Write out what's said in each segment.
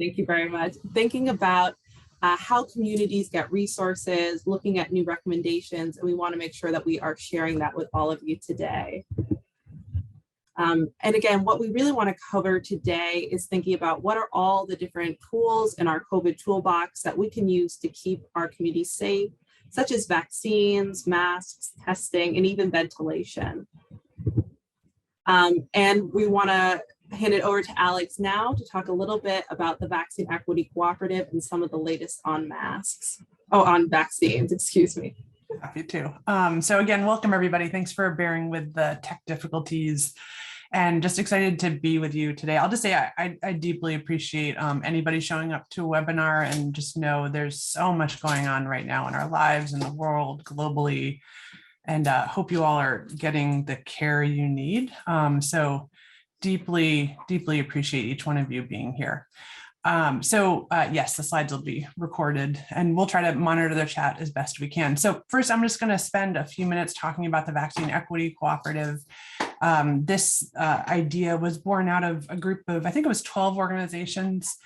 Thank you very much. Thinking about how communities get resources, looking at new recommendations, and we want to make sure that we are sharing that with all of you today. And again, what we really want to cover today is thinking about what are all the different tools in our COVID toolbox that we can use to keep our community safe, such as vaccines, masks, testing, and even ventilation. And we want to hand it over to Alex now to talk a little bit about the Vaccine Equity Cooperative and some of the latest on masks. Oh, on vaccines, excuse me. Happy to. So again, welcome everybody. Thanks for bearing with the tech difficulties and just excited to be with you today. I'll just say I deeply appreciate anybody showing up to a webinar, and just know there's so much going on right now in our lives, in the world, globally, and hope you all are getting the care you need. So deeply appreciate each one of you being here. Yes, the slides will be recorded and we'll try to monitor the chat as best we can. So first, I'm just going to spend a few minutes talking about the Vaccine Equity Cooperative. This idea was born out of a group of, I think it was 12 organizations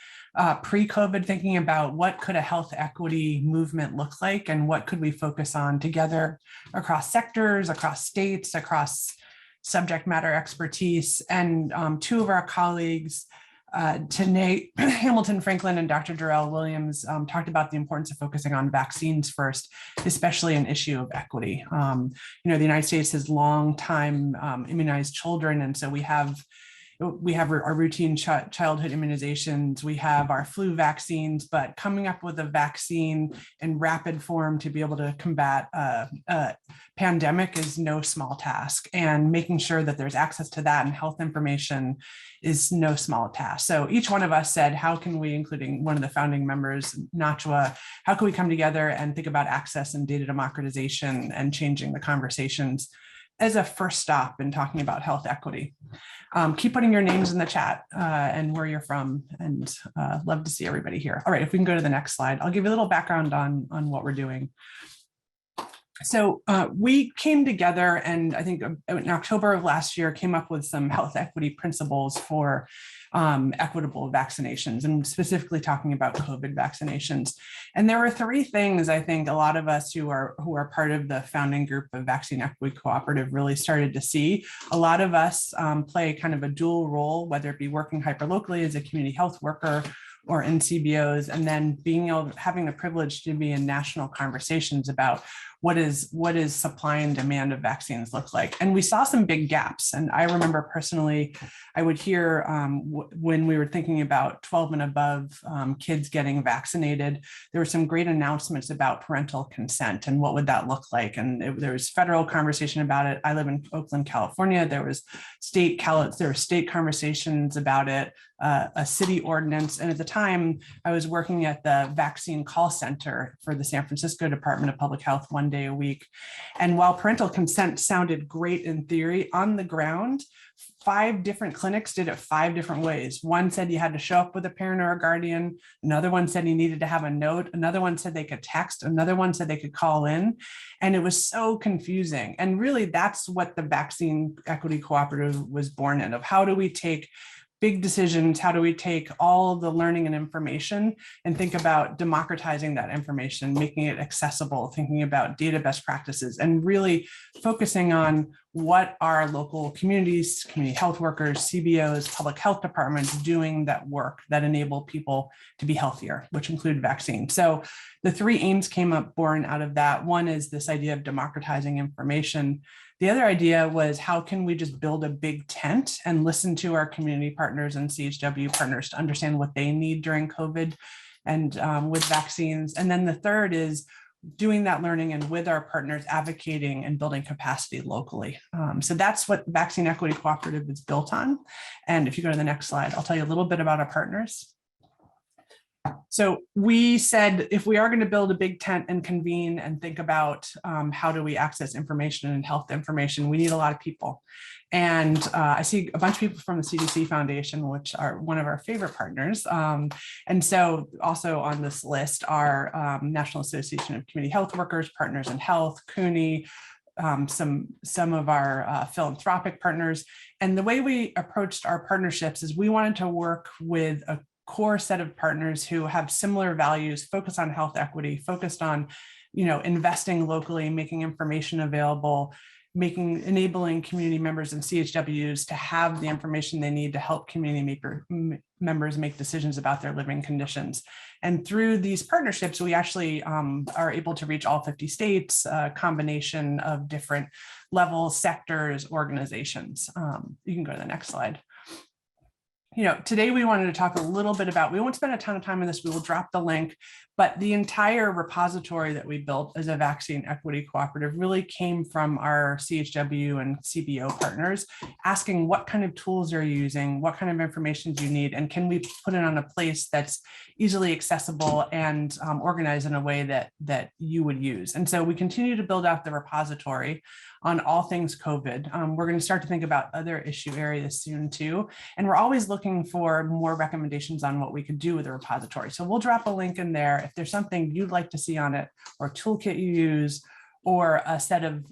pre-COVID, thinking about what could a health equity movement look like and what could we focus on together across sectors, across states, across subject matter expertise. And two of our colleagues, Tanae Hamilton Franklin and Dr. Gerald Williams, talked about the importance of focusing on vaccines first, especially an issue of equity. The United States has long time immunized children, and so we have our routine childhood immunizations, we have our flu vaccines, but coming up with a vaccine in rapid form to be able to combat a pandemic is no small task. And making sure that there's access to that and health information is no small task. So each one of us said, how can we, including one of the founding members, Nachwa, how can we come together and think about access and data democratization and changing the conversations as a first stop in talking about health equity. Keep putting your names in the chat and where you're from, and love to see everybody here. All right, if we can go to the next slide, I'll give you a little background on what we're doing. So we came together, and I think in October of last year came up with some health equity principles for equitable vaccinations, and specifically talking about COVID vaccinations. And there were three things I think a lot of us who are part of the founding group of Vaccine Equity Cooperative really started to see. A lot of us play kind of a dual role, whether it be working hyperlocally as a community health worker or in CBOs, and then having the privilege to be in national conversations about what is supply and demand of vaccines look like. And we saw some big gaps. And I remember personally, I would hear when we were thinking about 12 and above kids getting vaccinated, there were some great announcements about parental consent and what would that look like. And there was federal conversation about it. I live in Oakland, California. There was state conversations about it, a city ordinance. And at the time, I was working at the vaccine call center for the San Francisco Department of Public Health one day a week. And while parental consent sounded great in theory, on the ground, 5 different clinics did it 5 different ways. One said you had to show up with a parent or a guardian. Another one said you needed to have a note. Another one said they could text. Another one said they could call in. And it was so confusing. And really, that's what the Vaccine Equity Cooperative was born in, of how do we take big decisions, how do we take all of the learning and information and think about democratizing that information, making it accessible, thinking about data best practices, and really focusing on what our local communities, community health workers, CBOs, public health departments doing that work that enable people to be healthier, which include vaccines. So the 3 aims came up born out of that. One is this idea of democratizing information. The other idea was, how can we just build a big tent and listen to our community partners and CHW partners to understand what they need during COVID and with vaccines. And then the third is doing that learning and with our partners advocating and building capacity locally. So that's what Vaccine Equity Cooperative is built on. And if you go to the next slide, I'll tell you a little bit about our partners. So we said, if we are going to build a big tent and convene and think about how do we access information and health information, we need a lot of people. And I see a bunch of people from the CDC Foundation, which are one of our favorite partners. And so also on this list are National Association of Community Health Workers, Partners in Health, CUNY, some of our philanthropic partners. And the way we approached our partnerships is we wanted to work with core set of partners who have similar values, focus on health equity, focused on, investing locally, making information available, enabling community members and CHWs to have the information they need to help community members make decisions about their living conditions. And through these partnerships, we actually are able to reach all 50 states, a combination of different levels, sectors, organizations. You can go to the next slide. Today we wanted to talk a little bit about, we won't spend a ton of time on this, we will drop the link, but the entire repository that we built as a Vaccine Equity Cooperative really came from our CHW and CBO partners, asking what kind of tools are you using, what kind of information do you need, and can we put it on a place that's easily accessible and organized in a way that you would use. And so we continue to build out the repository on all things COVID. We're going to start to think about other issue areas soon too. And we're always looking for more recommendations on what we could do with the repository. So we'll drop a link in there if there's something you'd like to see on it, or a toolkit you use, or a set of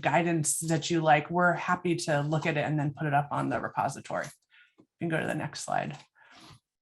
guidance that you like. We're happy to look at it and then put it up on the repository. You can go to the next slide.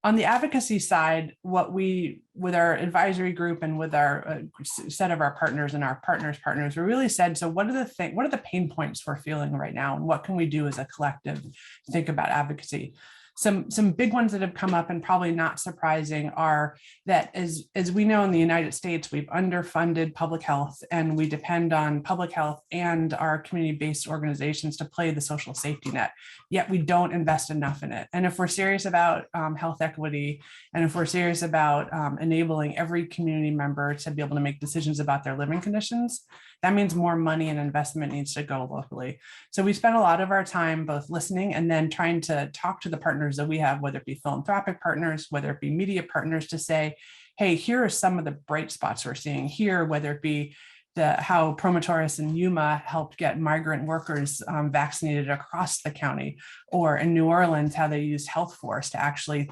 On the advocacy side, with our advisory group and with our set of our partners and our partners, we really said, so what are the pain points we're feeling right now, and what can we do as a collective to think about advocacy? Some big ones that have come up, and probably not surprising, are that as we know in the United States, we've underfunded public health, and we depend on public health and our community-based organizations to play the social safety net, yet we don't invest enough in it. And if we're serious about health equity, and if we're serious about enabling every community member to be able to make decisions about their living conditions, that means more money and investment needs to go locally. So we spent a lot of our time both listening and then trying to talk to the partners that we have, whether it be philanthropic partners, whether it be media partners, to say, hey, here are some of the bright spots we're seeing here, whether it be how Promotoris and Yuma helped get migrant workers vaccinated across the county, or in New Orleans, how they used Health Force to actually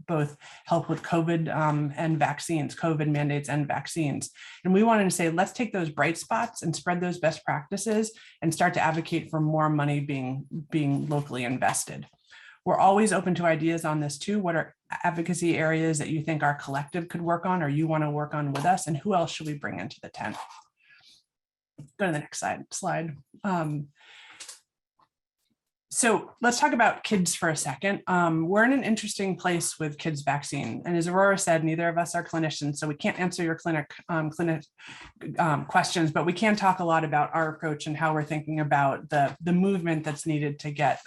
both help with COVID and vaccines, COVID mandates and vaccines. And we wanted to say, let's take those bright spots and spread those best practices and start to advocate for more money being locally invested. We're always open to ideas on this too. What are advocacy areas that you think our collective could work on, or you want to work on with us, and who else should we bring into the tent? Go to the next slide. So let's talk about kids for a second. We're in an interesting place with kids vaccine. And as Aurora said, neither of us are clinicians, so we can't answer your clinic questions, but we can talk a lot about our approach and how we're thinking about the movement that's needed to get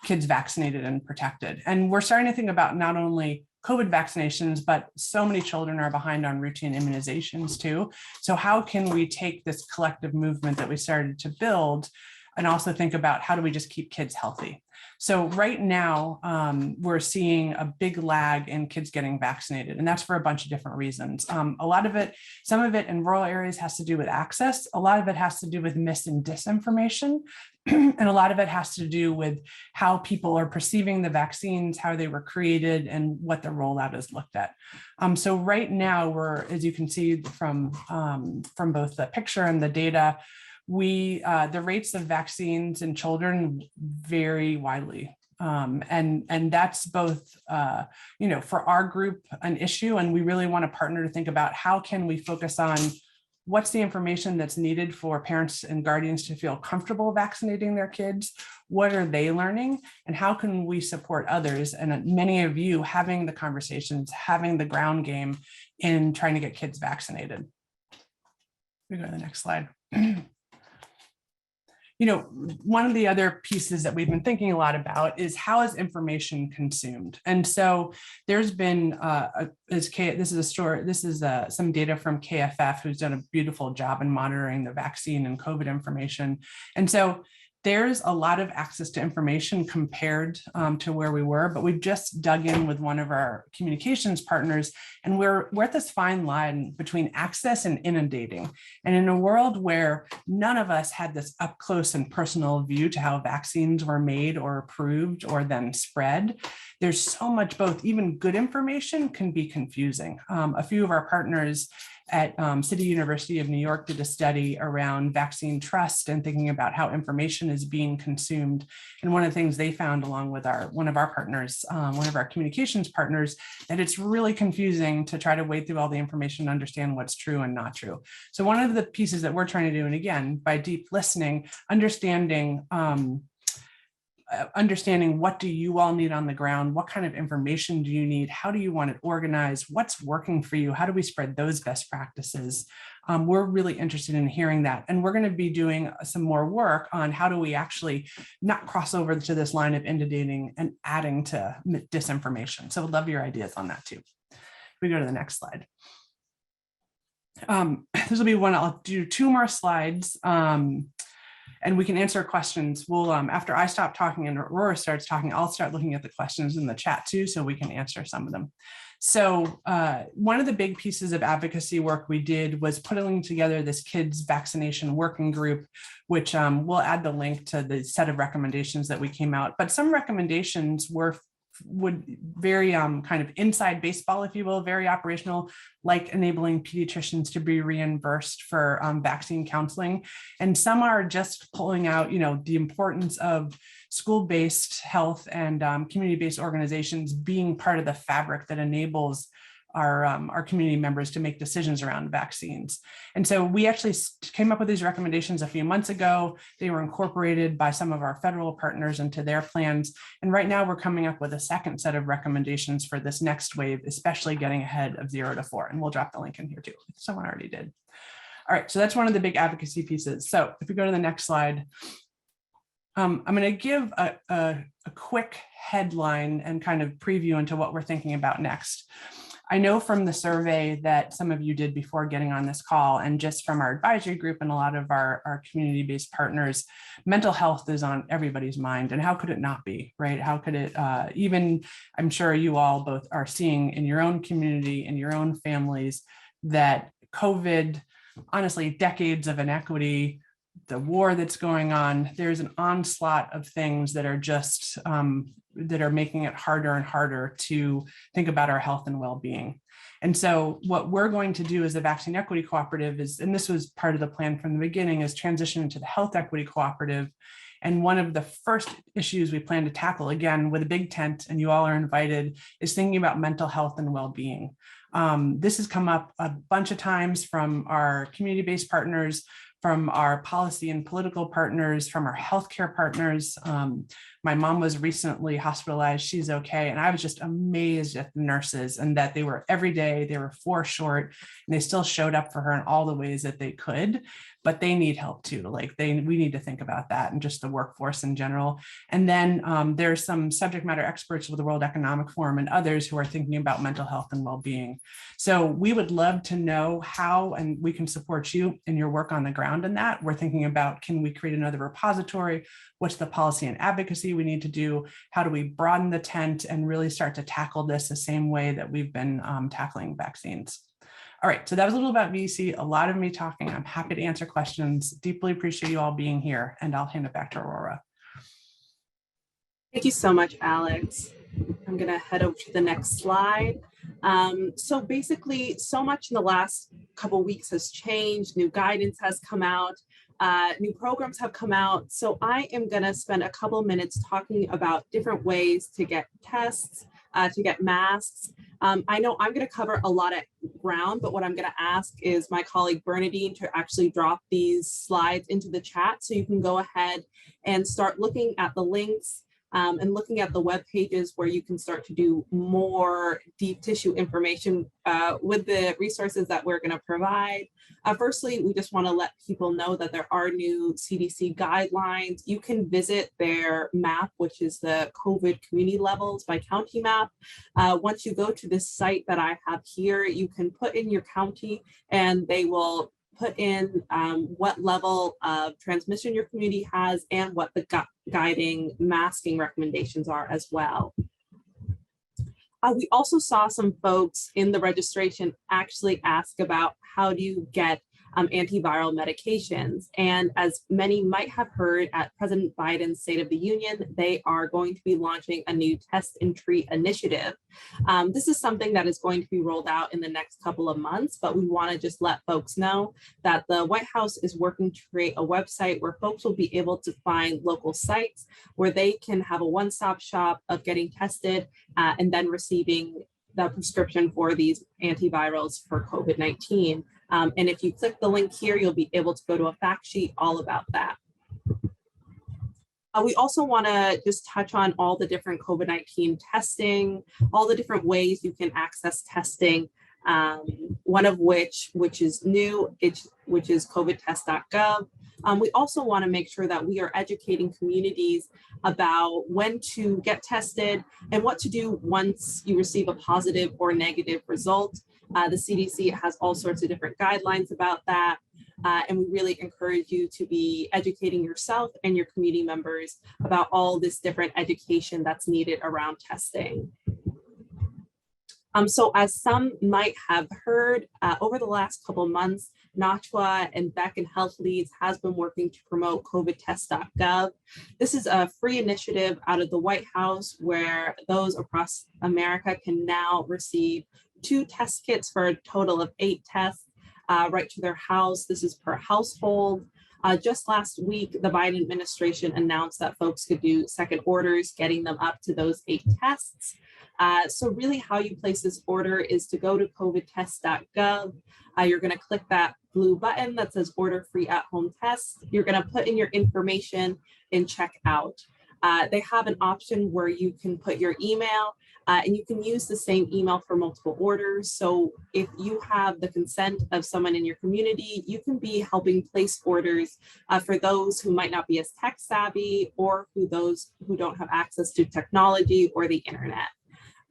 kids vaccinated and protected. And we're starting to think about not only COVID vaccinations, but so many children are behind on routine immunizations too. So how can we take this collective movement that we started to build and also think about how do we just keep kids healthy? So right now, we're seeing a big lag in kids getting vaccinated, and that's for a bunch of different reasons. Some of it in rural areas has to do with access. A lot of it has to do with mis and disinformation. And a lot of it has to do with how people are perceiving the vaccines, how they were created, and what the rollout is looked at. So right now, as you can see from both the picture and the data, the rates of vaccines in children vary widely. And that's both, for our group, an issue, and we really want to partner to think about how can we focus on what's the information that's needed for parents and guardians to feel comfortable vaccinating their kids, what are they learning, and how can we support others, and many of you having the conversations, having the ground game in trying to get kids vaccinated. We go to the next slide. One of the other pieces that we've been thinking a lot about is how is information consumed. And so there's been, this is some data from KFF, who's done a beautiful job in monitoring the vaccine and COVID information. And so there's a lot of access to information compared to where we were, but we've just dug in with one of our communications partners, and we're at this fine line between access and inundating. And in a world where none of us had this up close and personal view to how vaccines were made or approved or then spread, there's so much, both even good information can be confusing. A few of our partners at City University of New York did a study around vaccine trust and thinking about how information is being consumed. And one of the things they found, along with one of our partners, one of our communications partners, that it's really confusing to try to wade through all the information and understand what's true and not true. So one of the pieces that we're trying to do, and again, by deep listening, understanding what do you all need on the ground, what kind of information do you need, how do you want it organized, what's working for you, how do we spread those best practices. We're really interested in hearing that, and we're going to be doing some more work on how do we actually not cross over to this line of inundating and adding to disinformation. So we'd love your ideas on that too. We go to the next slide. This will be one, I'll do 2 more slides. And we can answer questions. We'll, after I stop talking and Aurora starts talking, I'll start looking at the questions in the chat too, so we can answer some of them. So one of the big pieces of advocacy work we did was putting together this kids vaccination working group, which we'll add the link to the set of recommendations that we came out. But some recommendations would very kind of inside baseball, if you will, very operational, like enabling pediatricians to be reimbursed for vaccine counseling. And some are just pulling out, the importance of school-based health and community-based organizations being part of the fabric that enables our community members to make decisions around vaccines. And so we actually came up with these recommendations a few months ago. They were incorporated by some of our federal partners into their plans. And right now we're coming up with a second set of recommendations for this next wave, especially getting ahead of 0 to 4. And we'll drop the link in here too. Someone already did. All right, so that's one of the big advocacy pieces. So if we go to the next slide, I'm going to give a quick headline and kind of preview into what we're thinking about next. I know from the survey that some of you did before getting on this call, and just from our advisory group and a lot of our community-based partners, mental health is on everybody's mind. And how could it not be, right? How could it, even, I'm sure you all both are seeing in your own community, in your own families, that COVID, honestly, decades of inequity, the war that's going on, there's an onslaught of things that are just that are making it harder and harder to think about our health and well-being. And so what we're going to do as the Vaccine Equity Cooperative is, and this was part of the plan from the beginning, is transition into the Health Equity Cooperative. And one of the first issues we plan to tackle, again, with a big tent, and you all are invited, is thinking about mental health and well-being. This has come up a bunch of times from our community-based partners, from our policy and political partners, from our healthcare partners. My mom was recently hospitalized. She's okay. And I was just amazed at the nurses, and that they were every day, they were 4 short, and they still showed up for her in all the ways that they could. But they need help too. Like we need to think about that, and just the workforce in general. And then there's some subject matter experts with the World Economic Forum and others who are thinking about mental health and well-being. So we would love to know how, and we can support you in your work on the ground in that. We're thinking about, can we create another repository? What's the policy and advocacy we need to do? How do we broaden the tent and really start to tackle this the same way that we've been tackling vaccines? All right, so that was a little about VC, a lot of me talking. I'm happy to answer questions. Deeply appreciate you all being here, and I'll hand it back to Aurora. Thank you so much, Alex. I'm going to head over to the next slide. So basically, so much in the last couple of weeks has changed. New guidance has come out. New programs have come out. So I am going to spend a couple minutes talking about different ways to get tests, to get masks. I know I'm going to cover a lot of ground, but what I'm going to ask is my colleague Bernadine to actually drop these slides into the chat, so you can go ahead and start looking at the links and looking at the web pages where you can start to do more deep tissue information with the resources that we're going to provide. Firstly, we just want to let people know that there are new CDC guidelines. You can visit their map, which is the COVID community levels by county map. Once you go to this site that I have here, you can put in your county, and they will put in what level of transmission your community has and what the guiding masking recommendations are as well. We also saw some folks in the registration actually ask about how do you get antiviral medications. And as many might have heard at President Biden's State of the Union, they are going to be launching a new test and treat initiative. This is something that is going to be rolled out in the next couple of months, but we want to just let folks know that the White House is working to create a website where folks will be able to find local sites where they can have a one-stop shop of getting tested and then receiving the prescription for these antivirals for COVID-19. And if you click the link here, you'll be able to go to a fact sheet all about that. We also want to just touch on all the different COVID-19 testing, all the different ways you can access testing, one of which is new, which is covidtest.gov. We also want to make sure that we are educating communities about when to get tested and what to do once you receive a positive or negative result. The CDC has all sorts of different guidelines about that. And we really encourage you to be educating yourself and your community members about all this different education that's needed around testing. So as some might have heard, over the last couple of months, NACHWA and Beck and Health Leads has been working to promote covidtest.gov. This is a free initiative out of the White House where those across America can now receive 2 test kits for a total of 8 tests right to their house. This is per household. Just last week, the Biden administration announced that folks could do second orders, getting them up to those 8 tests. So really how you place this order is to go to covidtest.gov. You're going to click that blue button that says order free at home tests. You're going to put in your information and check out. They have an option where you can put your email and you can use the same email for multiple orders. So if you have the consent of someone in your community, you can be helping place orders for those who might not be as tech savvy or those who don't have access to technology or the internet.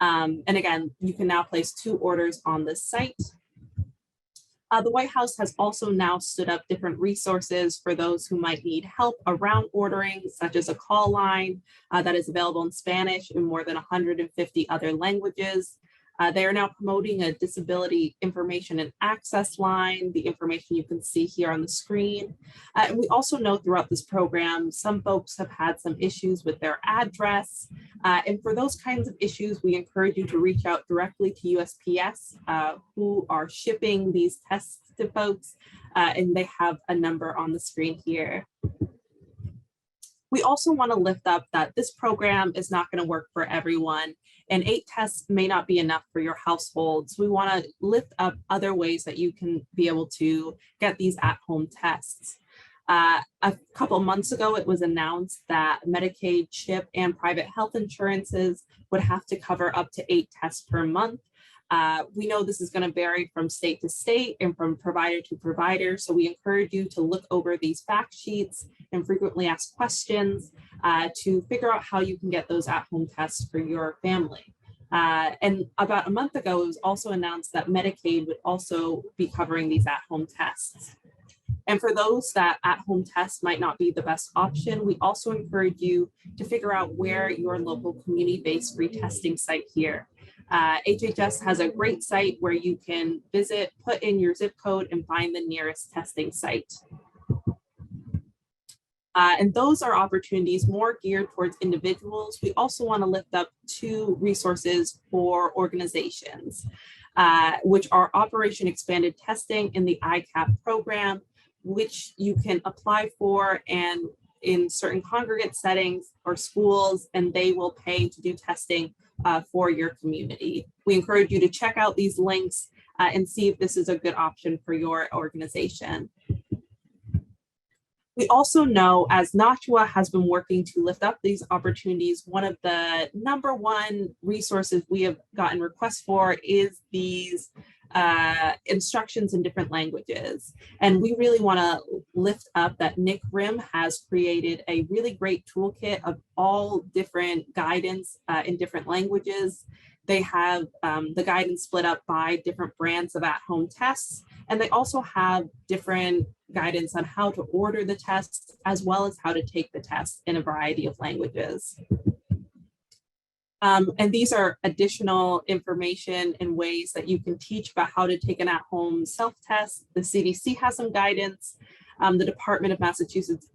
And again, you can now place 2 orders on this site. The White House has also now stood up different resources for those who might need help around ordering, such as a call line that is available in Spanish and more than 150 other languages. They are now promoting a disability information and access line, the information you can see here on the screen. And we also know throughout this program, some folks have had some issues with their address. And for those kinds of issues, we encourage you to reach out directly to USPS, who are shipping these tests to folks, and they have a number on the screen here. We also want to lift up that this program is not going to work for everyone, and 8 tests may not be enough for your households. We want to lift up other ways that you can be able to get these at-home tests. A couple months ago, it was announced that Medicaid, CHIP, and private health insurances would have to cover up to 8 tests per month. We know this is going to vary from state to state and from provider to provider. So we encourage you to look over these fact sheets and frequently ask questions to figure out how you can get those at-home tests for your family. And about a month ago, it was also announced that Medicaid would also be covering these at-home tests. And for those that at-home tests might not be the best option, we also encourage you to figure out where your local community-based free testing site here. HHS has a great site where you can visit, put in your zip code, and find the nearest testing site. And those are opportunities more geared towards individuals. We also want to lift up 2 resources for organizations, which are Operation Expanded Testing and the ICAP program, which you can apply for and in certain congregate settings or schools, and they will pay to do testing for your community. We encourage you to check out these links and see if this is a good option for your organization. We also know, as NACHWA has been working to lift up these opportunities, one of the #1 resources we have gotten requests for is these instructions in different languages. And we really want to lift up that Nick Rim has created a really great toolkit of all different guidance in different languages. They have the guidance split up by different brands of at-home tests, and they also have different guidance on how to order the tests, as well as how to take the test in a variety of languages. And these are additional information and ways that you can teach about how to take an at-home self-test. The CDC has some guidance. The Department of Massachusetts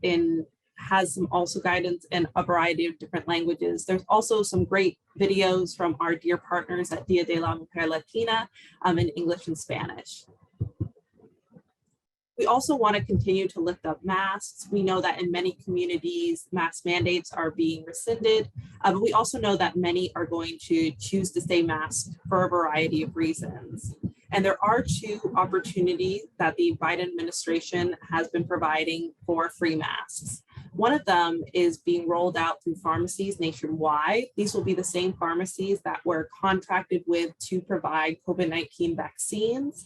has some also guidance in a variety of different languages. There's also some great videos from our dear partners at Dia de la Mujer Latina in English and Spanish. We also want to continue to lift up masks. We know that in many communities, mask mandates are being rescinded, but we also know that many are going to choose to stay masked for a variety of reasons. And there are two opportunities that the Biden administration has been providing for free masks. One of them is being rolled out through pharmacies nationwide. These will be the same pharmacies that were contracted with to provide COVID-19 vaccines.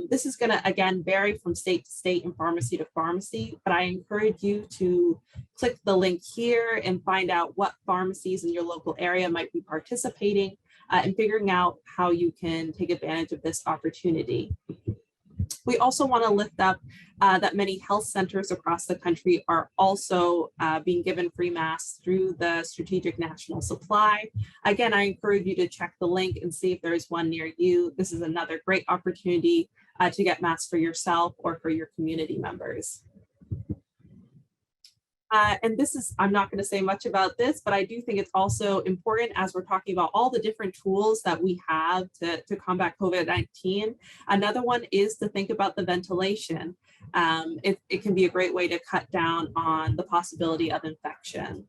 This is going to, again, vary from state to state and pharmacy to pharmacy, but I encourage you to click the link here and find out what pharmacies in your local area might be participating and figuring out how you can take advantage of this opportunity. We also want to lift up that many health centers across the country are also being given free masks through the Strategic National Supply. Again, I encourage you to check the link and see if there is one near you. This is another great opportunity to get masks for yourself or for your community members. And this is, I'm not going to say much about this, but I do think it's also important as we're talking about all the different tools that we have to combat COVID-19. Another one is to think about the ventilation. It can be a great way to cut down on the possibility of infection.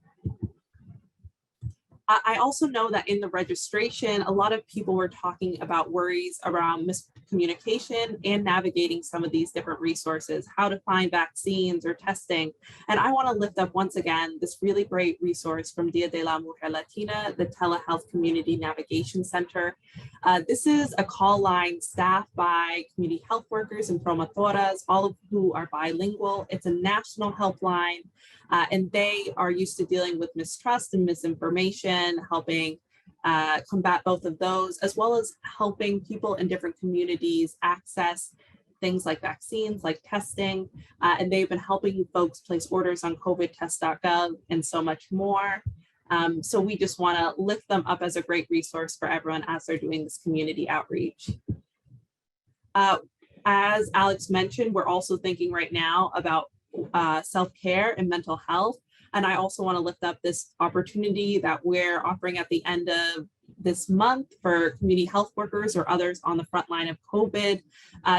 I also know that in the registration, a lot of people were talking about worries around miscommunication and navigating some of these different resources, how to find vaccines or testing. And I want to lift up once again this really great resource from Dia de la Mujer Latina, the Telehealth Community Navigation Center. This is a call line staffed by community health workers and promotoras, all of who are bilingual. It's a national helpline. And they are used to dealing with mistrust and misinformation, helping combat both of those, as well as helping people in different communities access things like vaccines, like testing. And they've been helping folks place orders on covidtest.gov and so much more. So we just want to lift them up as a great resource for everyone as they're doing this community outreach. As Alex mentioned, we're also thinking right now about self-care and mental health. And I also want to lift up this opportunity that we're offering at the end of this month for community health workers or others on the front line of COVID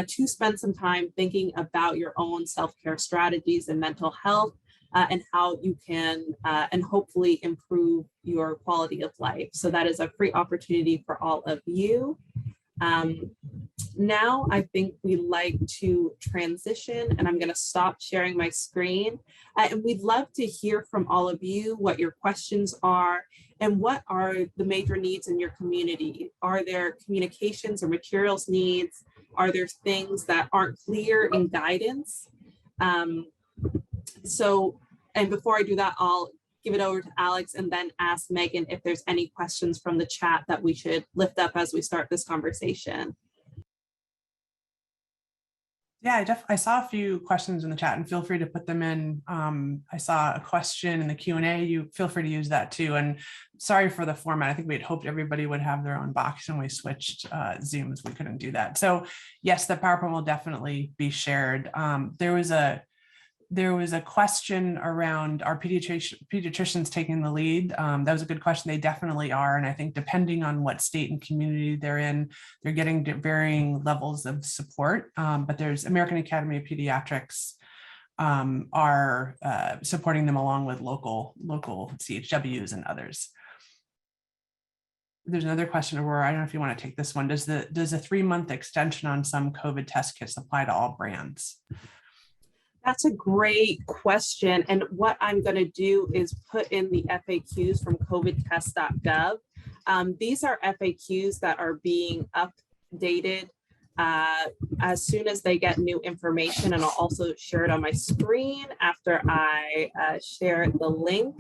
to spend some time thinking about your own self-care strategies and mental health and how you can and hopefully improve your quality of life. So that is a free opportunity for all of you. Now I think we like to transition and I'm going to stop sharing my screen and we'd love to hear from all of you what your questions are and what are the major needs in your community. Are there communications or materials needs? Are there things that aren't clear in guidance? And before I do that, I'll give it over to Alex and then ask Megan if there's any questions from the chat that we should lift up as we start this conversation. Yeah, I saw a few questions in the chat and feel free to put them in. I saw a question in the Q&A. You feel free to use that too. And sorry for the format. I think we had hoped everybody would have their own box and we switched Zooms. We couldn't do that. So yes, the PowerPoint will definitely be shared. There was a question around are pediatricians taking the lead? That was a good question. They definitely are. And I think depending on what state and community they're in, they're getting varying levels of support. But there's American Academy of Pediatrics are supporting them along with local CHWs and others. There's another question, Aurora. I don't know if you want to take this one. Does a 3-month extension on some COVID test kits apply to all brands? That's a great question. And what I'm going to do is put in the FAQs from covidtest.gov. These are FAQs that are being updated as soon as they get new information. And I'll also share it on my screen after I share the link.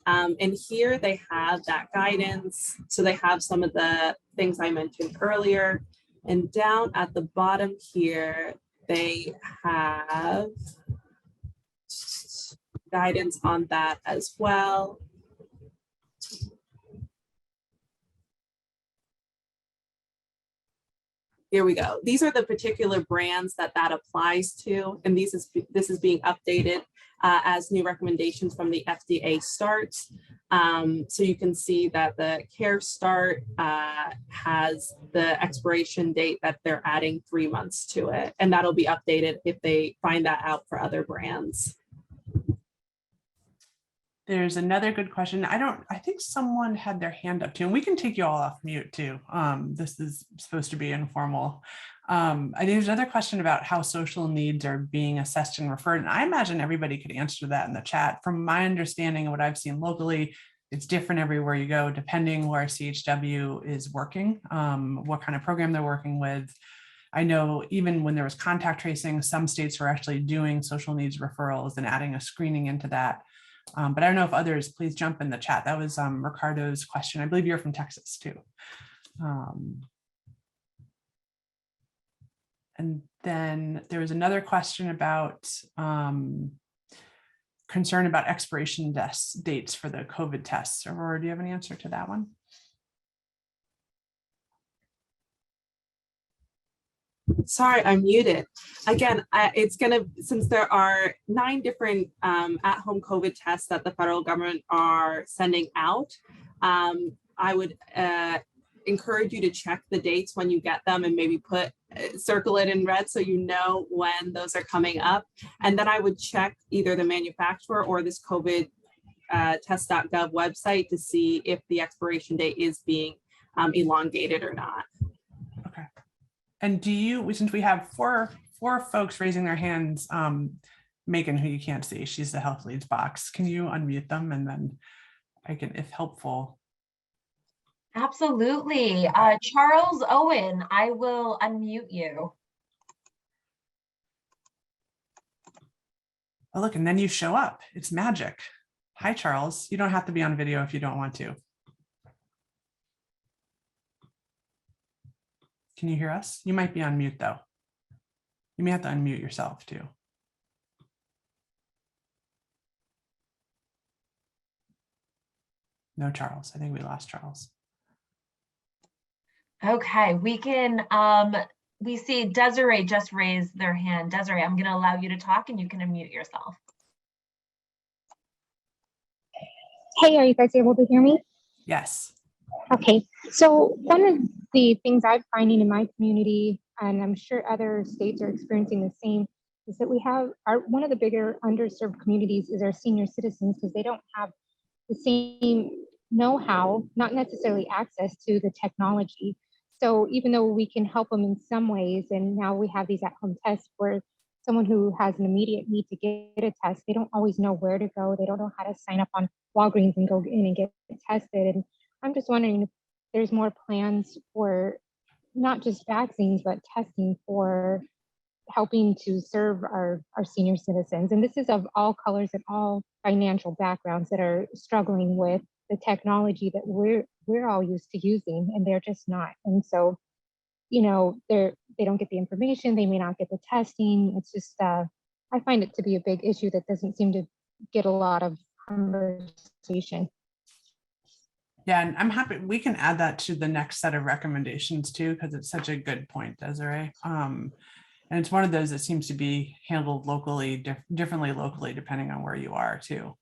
And here they have that guidance. So they have some of the things I mentioned earlier. And down at the bottom here, they have guidance on that as well. Here we go. These are the particular brands that applies to, and this is being updated as new recommendations from the FDA start. So you can see that the Care Start has the expiration date that they're adding 3 months to it, and that'll be updated if they find that out for other brands. There's another good question. I think someone had their hand up too, and we can take you all off mute too. This is supposed to be informal. I think there's another question about how social needs are being assessed and referred. And I imagine everybody could answer that in the chat. From my understanding of what I've seen locally, it's different everywhere you go, depending where CHW is working, what kind of program they're working with. I know even when there was contact tracing, some states were actually doing social needs referrals and adding a screening into that. But I don't know if others, please jump in the chat. That was Ricardo's question. I believe you're from Texas too. And then there was another question about concern about expiration dates for the COVID tests. Aurora, do you have an answer to that one? Sorry, I'm muted. Again, it's going to, since there are 9 different at-home COVID tests that the federal government are sending out, I would encourage you to check the dates when you get them and maybe circle it in red so you know when those are coming up. And then I would check either the manufacturer or this COVID test.gov website to see if the expiration date is being elongated or not. Okay. And do you, since we have four folks raising their hands, Megan, who you can't see, she's the health leads box. Can you unmute them and then I can, if helpful? Absolutely. Charles Owen, I will unmute you. Oh, look, and then you show up. It's magic. Hi, Charles. You don't have to be on video if you don't want to. Can you hear us? You might be on mute though. You may have to unmute yourself too. No, Charles. I think we lost Charles. Okay, we can, we see Desiree just raised their hand. Desiree, I'm going to allow you to talk and you can unmute yourself. Hey, are you guys able to hear me? Yes. Okay, so one of the things I'm finding in my community, and I'm sure other states are experiencing the same, is that we have one of the bigger underserved communities is our senior citizens, because they don't have the same know-how, not necessarily access to the technology. So even though we can help them in some ways, and now we have these at-home tests where someone who has an immediate need to get a test, they don't always know where to go. They don't know how to sign up on Walgreens and go in and get tested. And I'm just wondering if there's more plans for not just vaccines, but testing for helping to serve our senior citizens. And this is of all colors and all financial backgrounds that are struggling with the technology that we're all used to using, and they're just not. And so, you know, they don't get the information, they may not get the testing. It's just, I find it to be a big issue that doesn't seem to get a lot of conversation. Yeah, and I'm happy we can add that to the next set of recommendations too, because it's such a good point, Desiree. And it's one of those that seems to be handled locally, differently locally, depending on where you are too.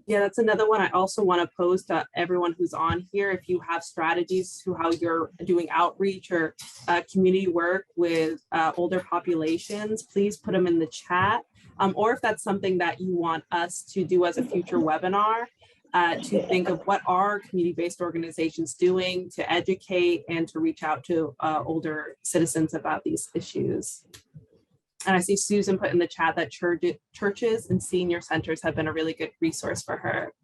Yeah, that's another one I also want to pose to everyone who's on here. If you have strategies to how you're doing outreach or community work with older populations, please put them in the chat. Or if that's something that you want us to do as a future webinar, to think of what are community-based organizations doing to educate and to reach out to older citizens about these issues. And I see Susan put in the chat that churches and senior centers have been a really good resource for her.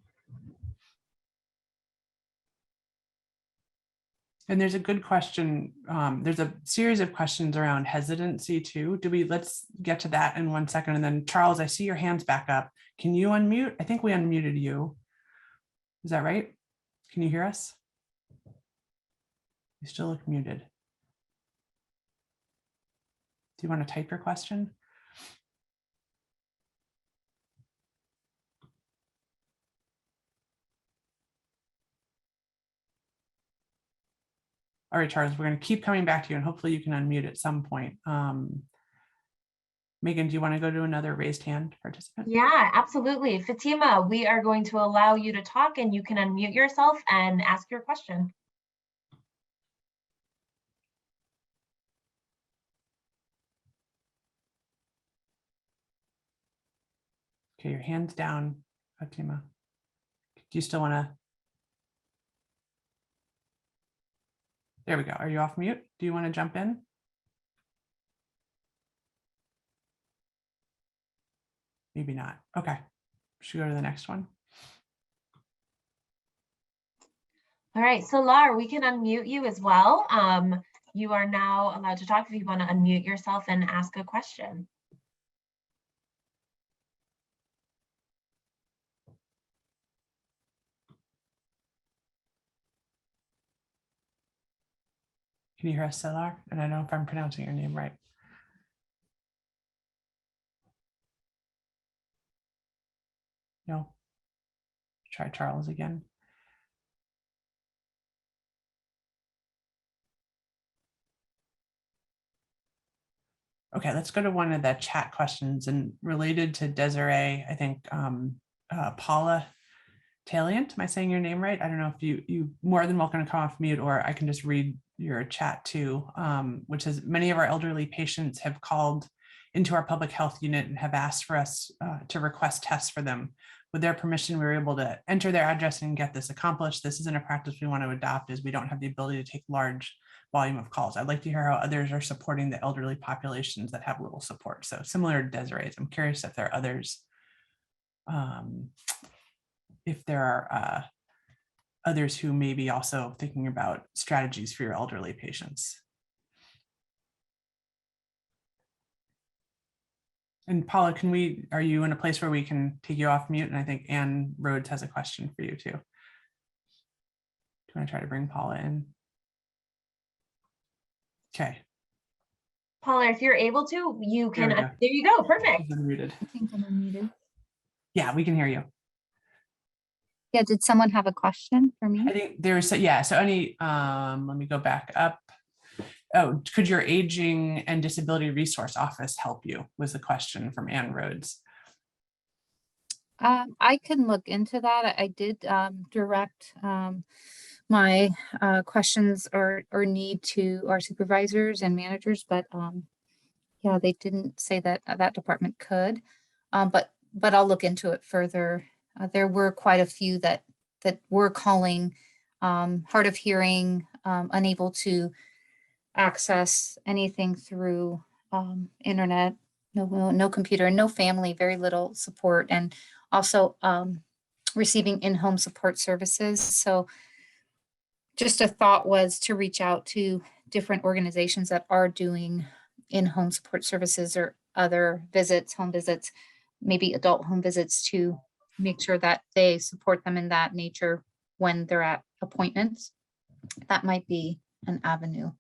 And there's a good question. There's a series of questions around hesitancy too. Let's get to that in 1 second. And then Charles, I see your hands back up. Can you unmute? I think we unmuted you. Is that right? Can you hear us? You still look muted. Do you want to type your question? All right, Charles, we're going to keep coming back to you and hopefully you can unmute at some point. Megan, do you want to go to another raised hand participant? Yeah, absolutely. Fatima, we are going to allow you to talk and you can unmute yourself and ask your question. Okay, your hand's down, Fatima. Do you still want to? There we go. Are you off mute? Do you want to jump in? Maybe not. Okay. Should we go to the next one? All right, so Lar, we can unmute you as well. You are now allowed to talk if you want to unmute yourself and ask a question. Can you hear us, Lar? And I don't know if I'm pronouncing your name right. No. Try Charles again. Okay, let's go to one of the chat questions, and related to Desiree, I think Paula Taliant, am I saying your name right? I don't know if you more than welcome to come off mute, or I can just read your chat too, which is many of our elderly patients have called into our public health unit and have asked for us to request tests for them. With their permission, we were able to enter their address and get this accomplished. This isn't a practice we want to adopt, as we don't have the ability to take large volume of calls. I'd like to hear how others are supporting the elderly populations that have little support. So similar to Desiree's, I'm curious if there are others, if there are others who may be also thinking about strategies for your elderly patients. And Paula, are you in a place where we can take you off mute? And I think Ann Rhodes has a question for you too. Do you want to try to bring Paula in? Okay. Paula, if you're able to, you can, there you go, perfect. She's unmuted. I think I'm unmuted. Yeah, we can hear you. Yeah, did someone have a question for me? I think there's, yeah, so any, let me go back up. Oh, could your Aging and Disability Resource Office help you, was the question from Ann Rhodes. I can look into that. I did direct my questions or need to our supervisors and managers, but yeah, they didn't say that that department could, but I'll look into it further. There were quite a few that were calling, hard of hearing, unable to access anything through internet, no computer, no family, very little support, and also receiving in-home support services. So just a thought was to reach out to different organizations that are doing in-home support services or other visits, home visits, maybe adult home visits, to make sure that they support them in that nature when they're at appointments. That might be an avenue.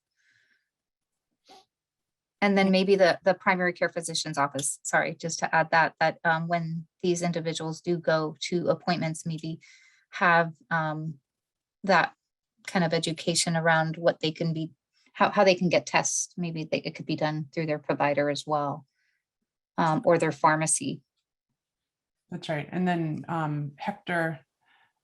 And then maybe the primary care physician's office, sorry, just to add that when these individuals do go to appointments, maybe have that kind of education around what they can be, how they can get tests. Maybe it could be done through their provider as well, or their pharmacy. That's right. And then Hector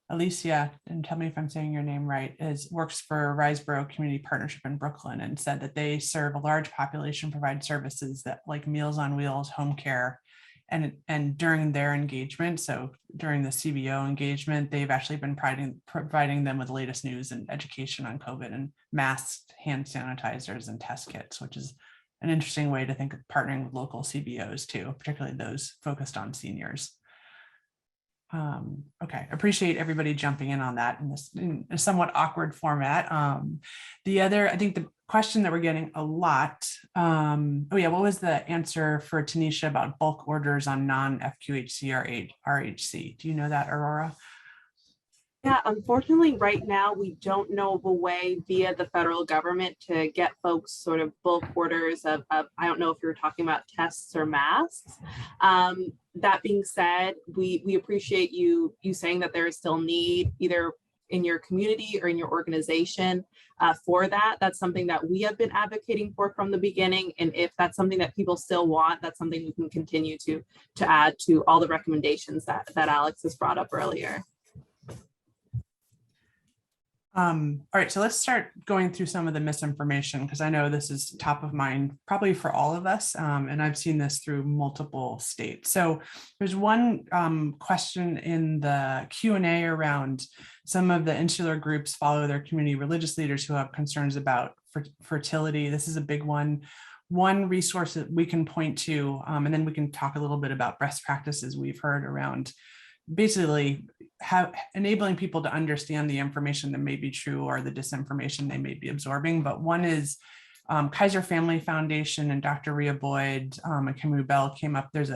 Alicia, and tell me if I'm saying your name right, works for Riseboro Community Partnership in Brooklyn, and said that they serve a large population, provide services that like Meals on Wheels, home care, and during their engagement, so during the CBO engagement, they've actually been providing them with the latest news and education on COVID, and masks, hand sanitizers, and test kits, which is an interesting way to think of partnering with local CBOs too, particularly those focused on seniors. Okay, appreciate everybody jumping in on that in a somewhat awkward format. The other, I think the question that we're getting a lot, oh yeah, what was the answer for Tanisha about bulk orders on non-FQHC or RHC? Do you know that, Aurora? Yeah, unfortunately, right now, we don't know of a way via the federal government to get folks sort of bulk orders of I don't know if you're talking about tests or masks. That being said, we appreciate you saying that there is still need, either your community or in your organization for that. That's something that we have been advocating for from the beginning. And if that's something that people still want, that's something we can continue to add to all the recommendations that Alex has brought up earlier. All right, so let's start going through some of the misinformation, because I know this is top of mind probably for all of us, and I've seen this through multiple states. So there's one question in the Q&A around some of the insular groups follow their community religious leaders who have concerns about fertility. This is a big one. One resource that we can point to, and then we can talk a little bit about best practices we've heard around basically enabling people to understand the information that may be true or the disinformation they may be absorbing. But one is Kaiser Family Foundation and Dr. Rhea Boyd and Camus Bell came up. There's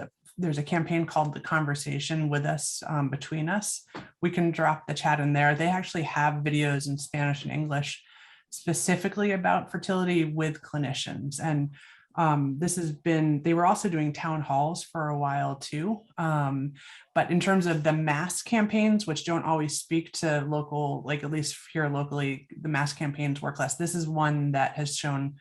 a campaign called The Conversation With Us, Between Us. We can drop the chat in there. They actually have videos in Spanish and English specifically about fertility with clinicians. And they were also doing town halls for a while too. But in terms of the mass campaigns, which don't always speak to local, like at least here locally, the mass campaigns work less. This is one that has shown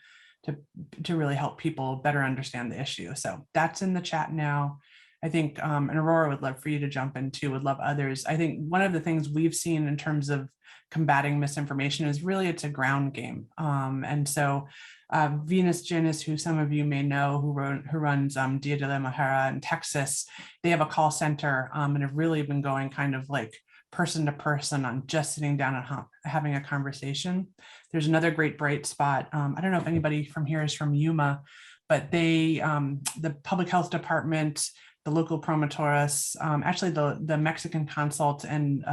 to really help people better understand the issue. So that's in the chat now. I think, and Aurora would love for you to jump in too, would love others. I think one of the things we've seen in terms of combating misinformation is really it's a ground game. And so Venus Ginis, who some of you may know, who runs Dia de la Mujer in Texas, they have a call center and have really been going kind of like person to person on just sitting down and having a conversation. There's another great bright spot. I don't know if anybody from here is from Yuma, but they, the public health department, the local promotores, actually the Mexican consult and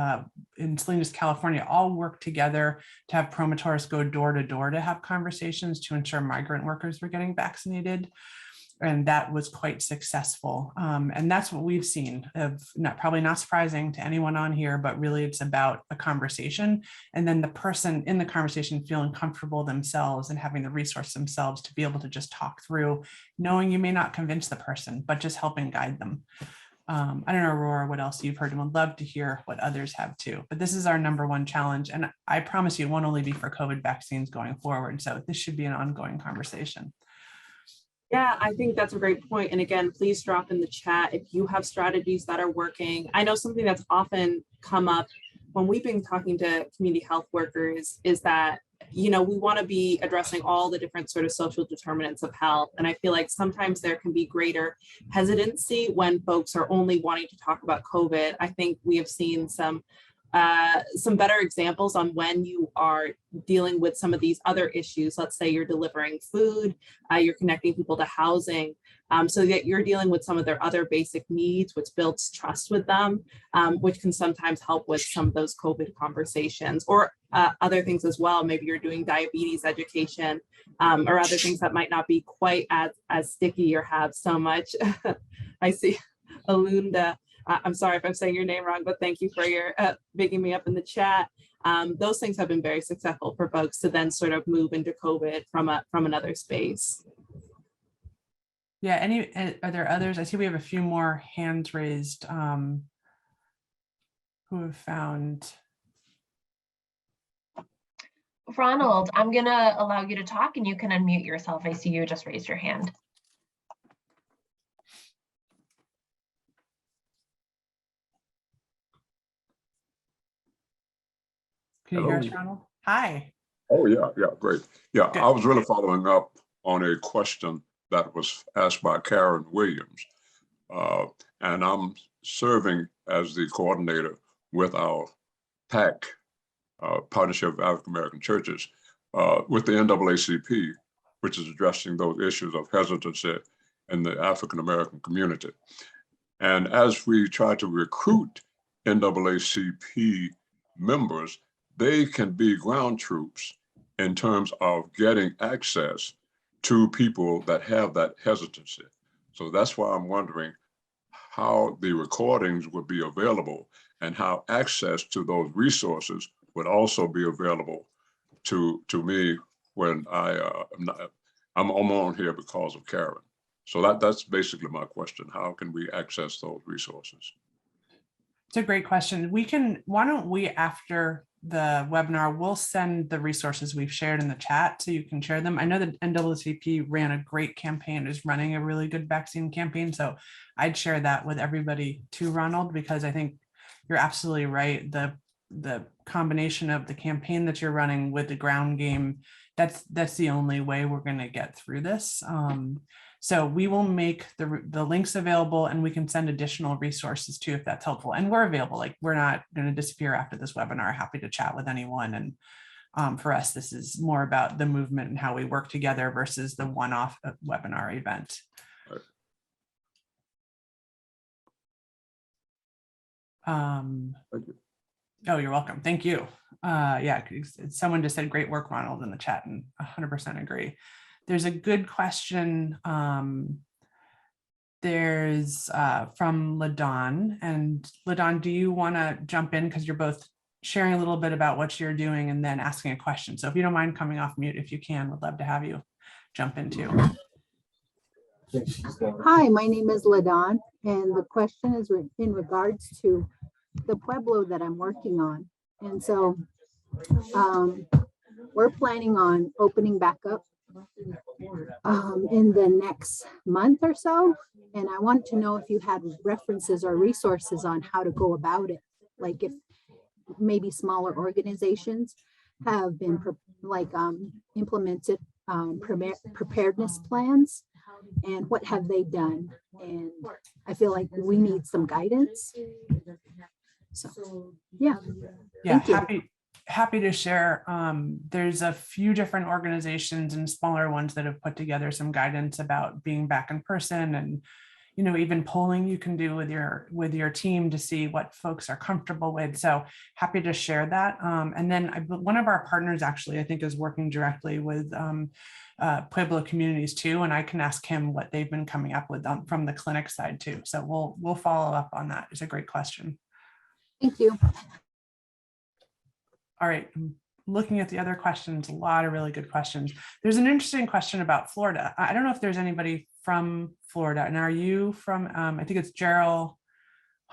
in Salinas, California, all work together to have promotores go door to door to have conversations to ensure migrant workers were getting vaccinated. And that was quite successful. And that's what we've seen of probably not surprising to anyone on here, but really it's about a conversation. And then the person in the conversation feeling comfortable themselves and having the resource themselves to be able to just talk through, knowing you may not convince the person, but just helping guide them. I don't know, Aurora, what else you've heard, and would love to hear what others have too. But this is our #1 challenge. And I promise you it won't only be for COVID vaccines going forward. So this should be an ongoing conversation. Yeah, I think that's a great point. And again, please drop in the chat if you have strategies that are working. I know something that's often come up when we've been talking to community health workers is that, you know, we want to be addressing all the different sort of social determinants of health. And I feel like sometimes there can be greater hesitancy when folks are only wanting to talk about COVID. I think we have seen some better examples on when you are dealing with some of these other issues. Let's say you're delivering food, you're connecting people to housing, so that you're dealing with some of their other basic needs, which builds trust with them, which can sometimes help with some of those COVID conversations or other things as well. Maybe you're doing diabetes education or other things that might not be quite as sticky or have so much. I see Alunda. I'm sorry if I'm saying your name wrong, but thank you for your bigging me up in the chat. Those things have been very successful for folks to then sort of move into COVID from another space. Yeah, are there others? I see we have a few more hands raised who have found. Ronald, I'm gonna allow you to talk and you can unmute yourself. I see you just raised your hand. Can you hear us, Ronald? Hi. Oh, yeah, great. Yeah, Good. I was really following up on a question that was asked by Karen Williams. And I'm serving as the coordinator with our PAC, Partnership of African American Churches, with the NAACP, which is addressing those issues of hesitancy in the African American community. And as we try to recruit NAACP members, they can be ground troops in terms of getting access to people that have that hesitancy. So that's why I'm wondering how the recordings would be available and how access to those resources would also be available to me when I'm on here because of Karen. So that's basically my question. How can we access those resources? It's a great question. Why don't we, after the webinar, we'll send the resources we've shared in the chat so you can share them. I know that NAACP ran a great campaign, is running a really good vaccine campaign. So I'd share that with everybody too, Ronald, because I think you're absolutely right. The combination of the campaign that you're running with the ground game, that's the only way we're going to get through this. So we will make the links available, and we can send additional resources too, if that's helpful. And we're available, like we're not going to disappear after this webinar. Happy to chat with anyone. And for us, this is more about the movement and how we work together versus the one-off webinar event. Oh, you're welcome. Thank you. Yeah, someone just said great work, Ronald, in the chat, and 100% agree. There's a good question. There's from LaDon. And LaDon, do you want to jump in? Because you're both sharing a little bit about what you're doing and then asking a question. So if you don't mind coming off mute, if you can, would love to have you jump in too. Hi, my name is LaDon, and the question is in regards to the Pueblo that I'm working on. And so we're planning on opening back up in the next month or so. And I want to know if you had references or resources on how to go about it. Like if maybe smaller organizations have been implemented preparedness plans, and what have they done? And I feel like we need some guidance. So yeah. Happy to share. There's a few different organizations and smaller ones that have put together some guidance about being back in person, and even polling you can do with your team to see what folks are comfortable with. So happy to share that. And then one of our partners actually, I think, is working directly with Pueblo communities too, and I can ask him what they've been coming up with from the clinic side too. So we'll follow up on that. It's a great question. Thank you. All right, I'm looking at the other questions, a lot of really good questions. There's an interesting question about Florida. I don't know if there's anybody from Florida, and are you from, I think it's Gerald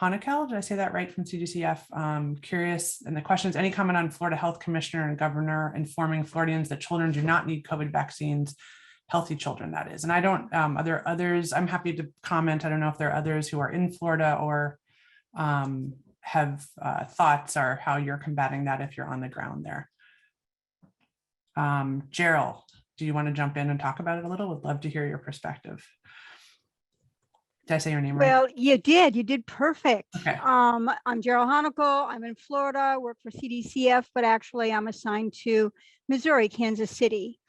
Honekel, did I say that right, from CDCF? Curious, and the question is, any comment on Florida Health Commissioner and Governor informing Floridians that children do not need COVID vaccines, healthy children, that is. And I don't, are there others? I'm happy to comment. I don't know if there are others who are in Florida or have thoughts or how you're combating that if you're on the ground there. Gerald, do you want to jump in and talk about it a little? Would love to hear your perspective. Did I say your name right? Well, you did perfect. Okay. I'm Gerald Honekel. I'm in Florida, work for CDCF, but actually I'm assigned to Missouri, Kansas City.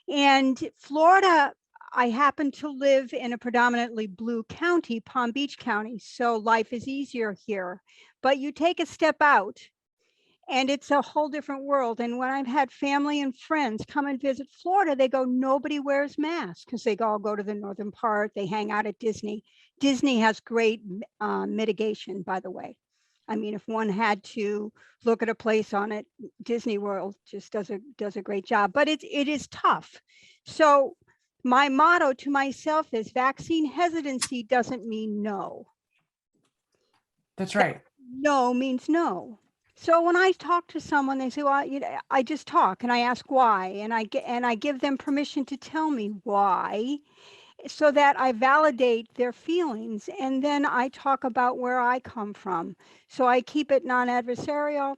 And Florida, I happen to live in a predominantly blue county, Palm Beach County, so life is easier here. But you take a step out and it's a whole different world. And when I've had family and friends come and visit Florida, they go, nobody wears masks, because they all go to the northern part, they hang out at Disney. Disney has great mitigation, by the way. I mean, if one had to look at a place on it, Disney World just does a great job, but it is tough. So my motto to myself is vaccine hesitancy doesn't mean no. That's right. No means no. So when I talk to someone, they say, well, I just talk and I ask why, and I give them permission to tell me why, so that I validate their feelings, and then I talk about where I come from. So I keep it non-adversarial,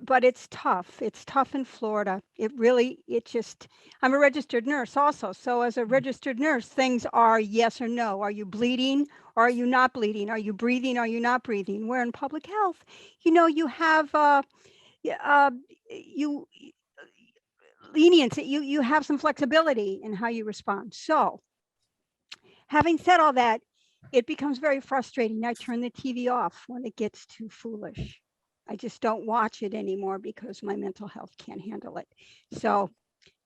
but it's tough. It's tough in Florida. I'm a registered nurse also. So as a registered nurse, things are yes or no. Are you bleeding? Or are you not bleeding? Are you breathing? Are you not breathing? Where in public health, you have leniency. You have some flexibility in how you respond. So having said all that, it becomes very frustrating. I turn the TV off when it gets too foolish. I just don't watch it anymore because my mental health can't handle it. So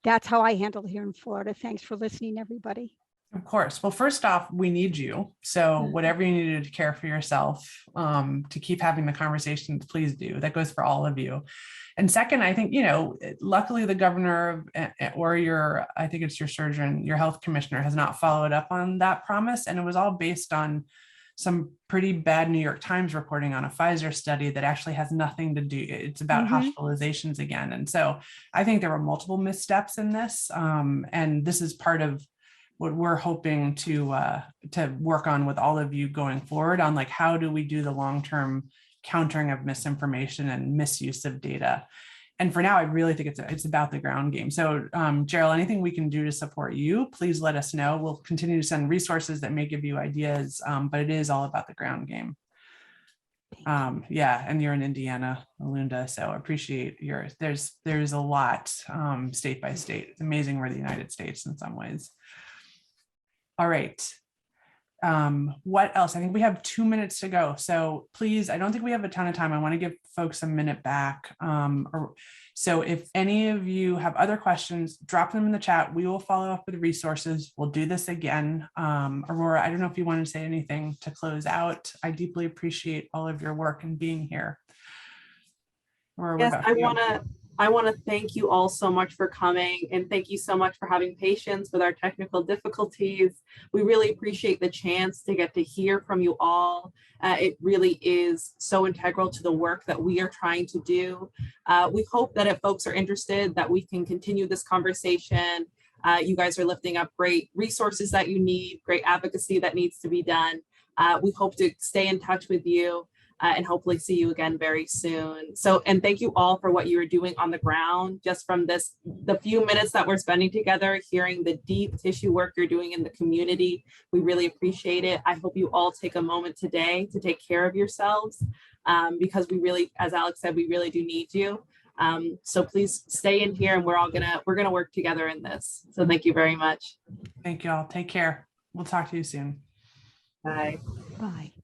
that's how I handle it here in Florida. Thanks for listening, everybody. Of course. Well, first off, we need you. So whatever you need to do to care for yourself, to keep having the conversations, please do. That goes for all of you. And second, I think, luckily the governor or I think it's your surgeon, your health commissioner has not followed up on that promise. And it was all based on some pretty bad New York Times reporting on a Pfizer study that actually has nothing to do, it's about hospitalizations again. And so I think there were multiple missteps in this. And this is part of what we're hoping to work on with all of you going forward on, like, how do we do the long-term countering of misinformation and misuse of data? And for now, I really think it's about the ground game. So Gerald, anything we can do to support you, please let us know. We'll continue to send resources that may give you ideas, but it is all about the ground game. Yeah, and you're in Indiana, Alunda, so I appreciate there's a lot state by state. It's amazing we're the United States in some ways. All right. What else? I think we have 2 minutes to go. So please, I don't think we have a ton of time. I want to give folks a minute back. So if any of you have other questions, drop them in the chat. We will follow up with resources. We'll do this again. Aurora, I don't know if you want to say anything to close out. I deeply appreciate all of your work and being here. Aurora, yes, I want to thank you all so much for coming, and thank you so much for having patience with our technical difficulties. We really appreciate the chance to get to hear from you all. It really is so integral to the work that we are trying to do. We hope that if folks are interested, that we can continue this conversation. You guys are lifting up great resources that you need, great advocacy that needs to be done. We hope to stay in touch with you. And hopefully see you again very soon. So, and thank you all for what you are doing on the ground, just from the few minutes that we're spending together, hearing the deep tissue work you're doing in the community. We really appreciate it. I hope you all take a moment today to take care of yourselves, because we really, as Alex said, we really do need you. So please stay in here, and we're gonna work together in this. So thank you very much. Thank you all. Take care. We'll talk to you soon. Bye. Bye.